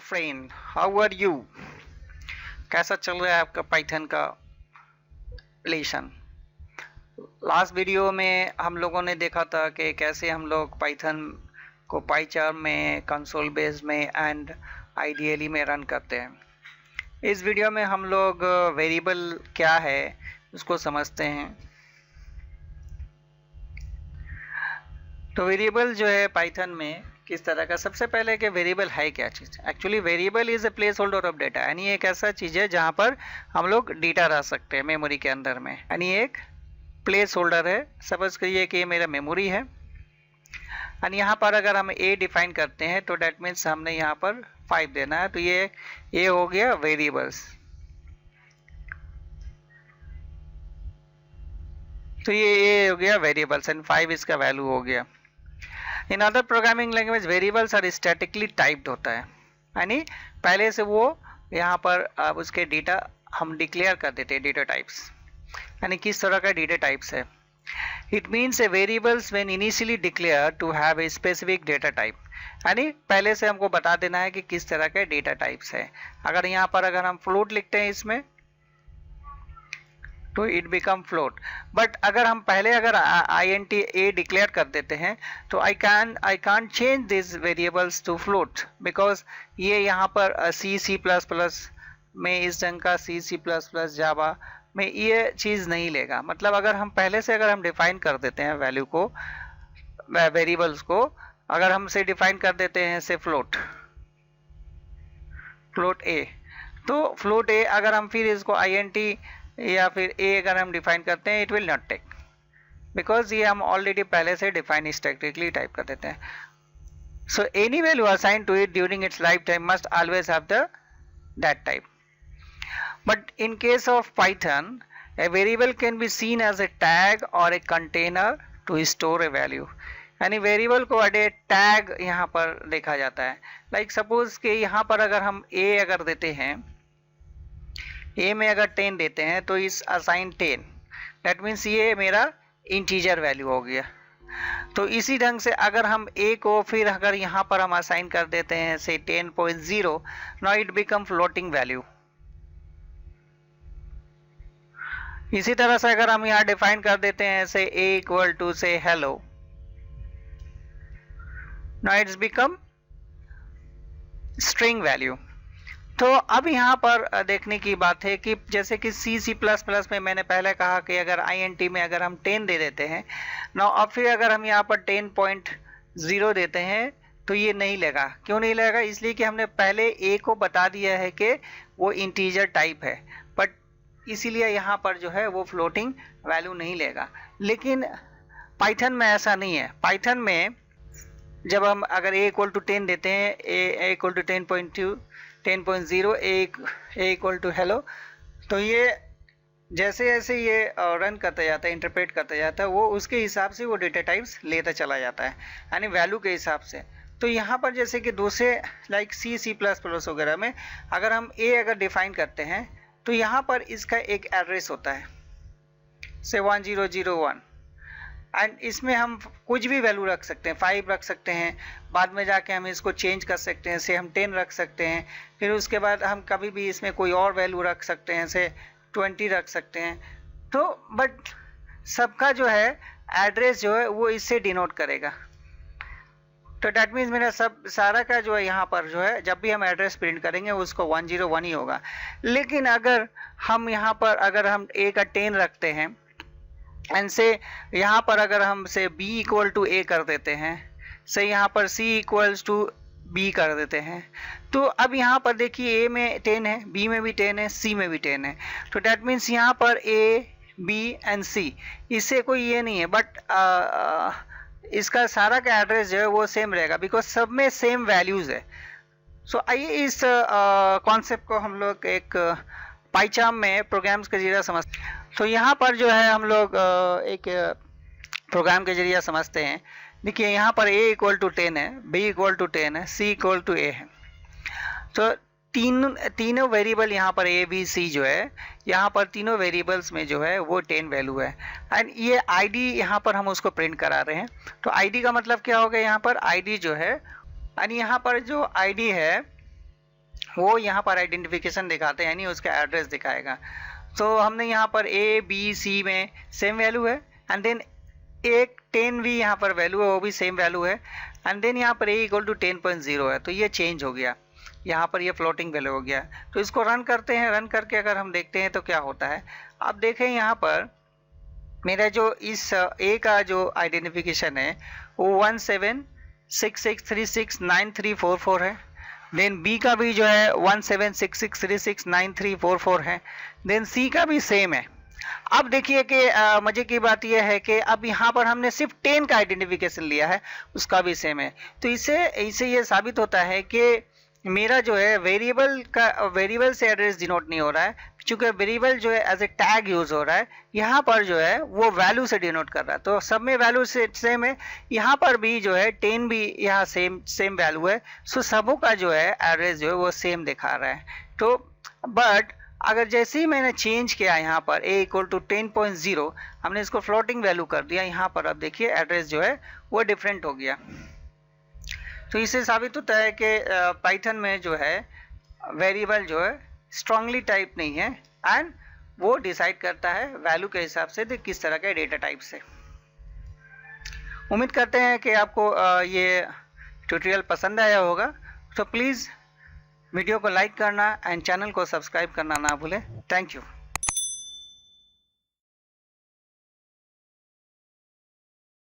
Friend, how are you? कैसा चल रहा है आपका पाइथन का लेसन? लास्ट वीडियो में हम लोगों ने देखा था कि कैसे हम लोग पाइथन को पाइचार्म में, कंसोल बेस में एंड आईडीएली में रन करते हैं। इस वीडियो में हम लोग वेरिएबल क्या है उसको समझते हैं। तो वेरिएबल जो है पाइथन में किस तरह का, सबसे पहले कि वेरिएबल है क्या चीज़। Actually variable is a placeholder of data, यानी एक ऐसा चीज़ है जहाँ पर हम लोग डेटा रख सकते हैं मेमोरी के अंदर में, यानी एक प्लेस होल्डर है। सपोज करिए कि ये मेरा मेमोरी है एंड यहाँ पर अगर हम ए डिफाइन करते हैं तो डेट मीन्स हमने यहाँ पर 5 देना है, तो ये हो गया वेरिएबल्स। तो ये हो गया वेरिएबल्स एंड 5 इसका वैल्यू हो गया। In other programming language variables are statically typed होता है, यानी पहले से वो यहाँ पर उसके डेटा हम डिक्लेयर कर देते हैं, डेटा टाइप्स, यानी किस तरह का डेटा टाइप्स है। It means a variables when initially declare to have a specific data type, यानी पहले से हमको बता देना है कि किस तरह के डेटा टाइप्स है। अगर यहाँ पर अगर हम फ्लोट लिखते हैं इसमें तो इट बिकम फ्लोट, बट अगर हम पहले अगर int a डिक्लेयर कर देते हैं तो I can't change this variables to float, because ये यहाँ पर C++ में इस ढंग का C++ जावा में ये चीज़ नहीं लेगा। मतलब अगर हम पहले से अगर हम डिफाइन कर देते हैं वैल्यू को, वेरिएबल्स को अगर हम से डिफाइन कर देते हैं से फ्लोट a, तो फ्लोट a अगर हम फिर इसको int या फिर a अगर हम डिफाइन करते हैं, it will not take, because ये हम ऑलरेडी पहले से डिफाइन स्टैटिकली टाइप कर देते हैं। So any value assign to it during its lifetime must always have the that type. But in case of Python a variable can be seen as a tag or a container to store a value, यानी variable को add a tag यहाँ पर देखा जाता है। Like suppose कि यहाँ पर अगर हम a अगर देते हैं, a में अगर 10 देते हैं तो इस असाइन 10, दैट मीन्स ये मेरा इंटीजर वैल्यू हो गया। तो इसी ढंग से अगर हम a को फिर अगर यहाँ पर हम असाइन कर देते हैं से 10.0, now it become floating value. इसी तरह से अगर हम यहाँ डिफाइन कर देते हैं से a इक्वल टू से hello, now it's become string value. तो अब यहाँ पर देखने की बात है कि जैसे कि C++ में मैंने पहले कहा कि अगर int में अगर हम 10 दे देते हैं, ना अब फिर अगर हम यहाँ पर 10.0 देते हैं तो ये नहीं लेगा। क्यों नहीं लेगा? इसलिए कि हमने पहले a को बता दिया है कि वो इंटीजर टाइप है, बट इसीलिए यहाँ पर जो है वो फ्लोटिंग वैल्यू नहीं लेगा। लेकिन पाइथन में ऐसा नहीं है। पाइथन में जब हम अगर a इक्वल टू 10 देते हैं, a equal to 10.0 a equal to hello, तो ये जैसे जैसे ये रन करता जाता है, इंटरप्रेट करता जाता है, वो उसके हिसाब से वो डेटा टाइप्स लेता चला जाता है, यानी वैल्यू के हिसाब से। तो यहाँ पर जैसे कि दूसरे लाइक C++ वगैरह में अगर हम a अगर डिफाइन करते हैं तो यहाँ पर इसका एक एड्रेस होता है से 1001, एंड इसमें हम कुछ भी वैल्यू रख सकते हैं, 5 रख सकते हैं, बाद में जाके हम इसको चेंज कर सकते हैं से हम 10 रख सकते हैं, फिर उसके बाद हम कभी भी इसमें कोई और वैल्यू रख सकते हैं से 20 रख सकते हैं। तो बट सबका जो है एड्रेस जो है वो इससे डिनोट करेगा। तो डैट मीन्स मेरा सब सारा का जो है यहाँ पर जो है जब भी हम एड्रेस प्रिंट करेंगे उसको 101 ही होगा। लेकिन अगर हम यहाँ पर अगर हम a का 10 रखते हैं एंड से यहाँ पर अगर हम से b इक्वल टू a कर देते हैं, से यहाँ पर c इक्वल्स टू b कर देते हैं, तो अब यहाँ पर देखिए a में 10 है, b में भी 10 है, c में भी 10 है, तो डैट मीन्स यहाँ पर a b एंड c इससे कोई ये नहीं है, बट इसका सारा का एड्रेस जो है वो सेम रहेगा, बिकॉज सब में सेम वैल्यूज है। सो आइए इस कॉन्सेप्ट को हम लोग एक पाइचार्म में प्रोग्राम्स के जरिए समझते हैं। तो यहाँ पर जो है हम लोग एक प्रोग्राम के जरिए समझते हैं। देखिए यहाँ पर a इक्वल टू 10 है, b इक्वल टू 10 है, c इक्वल टू a है। तो तीनों वेरिएबल यहाँ पर a b c जो है, यहाँ पर तीनों वेरिएबल्स में जो है वो 10 वैल्यू है, एंड ये id यहाँ पर हम उसको प्रिंट करा रहे हैं। तो id का मतलब क्या होगा? यहाँ पर id जो है, यानी यहाँ पर जो id है वो यहाँ पर आइडेंटिफिकेशन दिखाते हैं, यानी उसका एड्रेस दिखाएगा। तो हमने यहाँ पर ए बी सी में सेम वैल्यू है, एंड देन एक 10 भी यहाँ पर वैल्यू है, वो भी सेम वैल्यू है, एंड देन यहाँ पर ए इक्वल टू 10.0 है, तो ये चेंज हो गया, यहाँ पर ये फ्लोटिंग वैल्यू हो गया। तो इसको रन करते हैं, रन करके अगर हम देखते हैं तो क्या होता है, आप देखें यहाँ पर मेरा जो इस ए का जो आइडेंटिफिकेशन है वो 1766369344 है। देन बी का भी जो है 1766369344 है। देन सी का भी सेम है। अब देखिए कि मजे की बात यह है कि अब यहाँ पर हमने सिर्फ 10 का आइडेंटिफिकेशन लिया है, उसका भी सेम है। तो इससे ये साबित होता है कि मेरा जो है वेरिएबल से एड्रेस डिनोट नहीं हो रहा है, क्योंकि वेरिएबल जो है एज ए टैग यूज हो रहा है, यहाँ पर जो है वो वैल्यू से डिनोट कर रहा है। तो सब में वैल्यू से सेम है, यहाँ पर भी जो है 10 भी यहाँ सेम वैल्यू है। सो सबों का जो है एड्रेस जो है वो सेम दिखा रहा है। तो बट अगर जैसे ही मैंने चेंज किया यहाँ पर a इक्वल टू 10.0, हमने इसको फ्लोटिंग वैल्यू कर दिया, यहाँ पर अब देखिए एड्रेस जो है वो डिफरेंट हो गया। तो इससे साबित होता है कि पाइथन में जो है वेरिएबल जो है स्ट्रांगली टाइप नहीं है, एंड वो डिसाइड करता है वैल्यू के हिसाब से किस तरह के डेटा टाइप से। उम्मीद करते हैं कि आपको ये ट्यूटोरियल पसंद आया होगा। तो प्लीज़ वीडियो को लाइक करना एंड चैनल को सब्सक्राइब करना ना भूलें। Thank you.